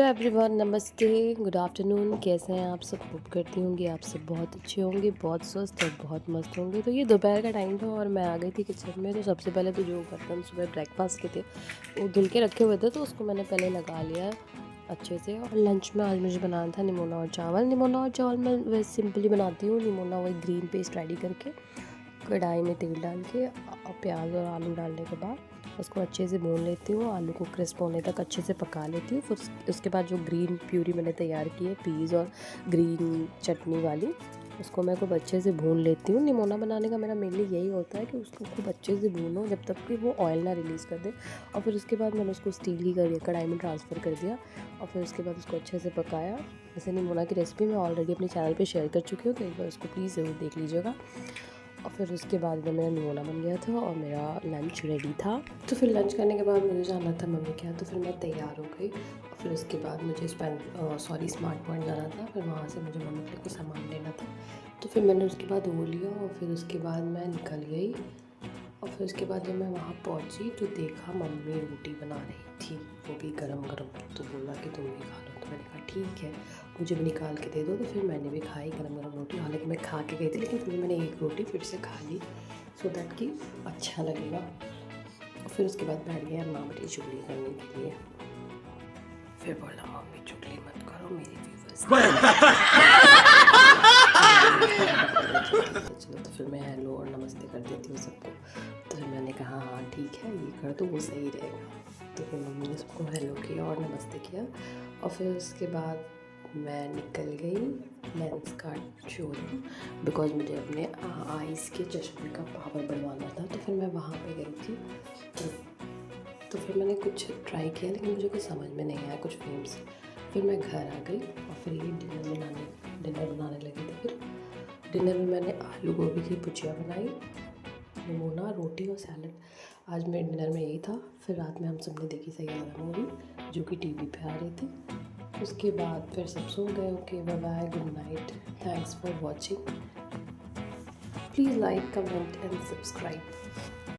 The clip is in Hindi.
हेलो एवरीवन, नमस्ते, गुड आफ्टरनून। कैसे हैं आप सब? होप करती होंगी आप सब बहुत अच्छे होंगे, बहुत स्वस्थ और बहुत मस्त होंगे। तो ये दोपहर का टाइम था और मैं आ गई थी किचन में। तो सबसे पहले तो जो बर्तन सुबह ब्रेकफास्ट के थे वो धुल के रखे हुए थे, तो उसको मैंने पहले लगा लिया अच्छे से। और लंच में आज मुझे बनाना था निमोना और चावल। निमोना और चावल मैं वैसे सिंपली बनाती हूँ। निमोना वही ग्रीन पेस्ट रेडी करके कढ़ाई में तेल डाल के प्याज और आलू डालने के बाद उसको अच्छे से भून लेती हूँ। आलू को क्रिस्प होने तक अच्छे से पका लेती हूँ। फिर उसके बाद जो ग्रीन प्यूरी मैंने तैयार की है पीज़ और ग्रीन चटनी वाली, उसको मैं खूब अच्छे से भून लेती हूँ। निमोना बनाने का मेरा मेनली यही होता है कि उसको खूब अच्छे से भूनो जब तक कि वो ऑयल ना रिलीज़ कर दे। और फिर उसके बाद मैंने उसको स्टील की कढ़ाई में ट्रांसफ़र कर दिया और फिर उसके बाद उसको अच्छे से पकाया। वैसे निमोना की रेसिपी मैं ऑलरेडी अपने चैनल पे शेयर कर चुकी हूँ, तो एक बार उसको प्लीज़ ज़रूर देख लीजिएगा। और फिर उसके बाद में मेरा निमोना बन गया था और मेरा लंच रेडी था। तो फिर लंच करने के बाद मुझे जाना था मम्मी के यहाँ, तो फिर मैं तैयार हो गई। और फिर उसके बाद मुझे स्मार्ट पॉइंट जाना था। फिर वहाँ से मुझे मम्मी के लिए कुछ सामान लेना था, तो फिर मैंने उसके बाद वो लिया और फिर उसके बाद मैं निकल गई। और फिर उसके बाद जब मैं वहाँ पहुँची तो देखा मम्मी रोटी बना रही थी, वो भी गरम गरम। तो बोला कि तुम भी खा लो, तो मैंने कहा ठीक है, मुझे भी निकाल के दे दो। तो फिर मैंने भी खाई गरम गरम रोटी। हालांकि मैं खा के गई थी, लेकिन फिर मैंने एक रोटी फिर से खा ली सो दैट कि अच्छा लगेगा। और फिर उसके बाद बैठ गया माँ बेटी चुगली करने के लिए। फिर बोला मम्मी चुगली मत करो, मेरी व्यूवर्स चलो। तो फिर मैं हेलो और नमस्ते कर देती हूँ सबको। तो फिर मैंने कहा हाँ ठीक है, ये कर दो, वो सही रहेगा। तो फिर मम्मी ने सबको हेलो किया और नमस्ते किया। और फिर उसके बाद मैं निकल गई लेंस कार्ट शोरूम, बिकॉज मुझे अपने आइज़ के चश्मे का पावर बढ़वाना था। तो फिर मैं वहाँ पे गई थी। तो फिर मैंने कुछ ट्राई किया, लेकिन मुझे कुछ समझ में नहीं आया, कुछ फ्रेम्स। फिर मैं घर आ गई और फिर ये डिनर बनाने लगी थी। फिर डिनर में मैंने आलू गोभी की भुजिया बनाई, निमोना, रोटी और सैलड। आज मेरे डिनर में यही था। फिर रात में हम सब ने देखी सैयारा मूवी, जो कि टीवी पे आ रही थी। उसके बाद फिर सब सो गए। Okay, bye bye, good night, thanks for watching. Please like, comment and subscribe.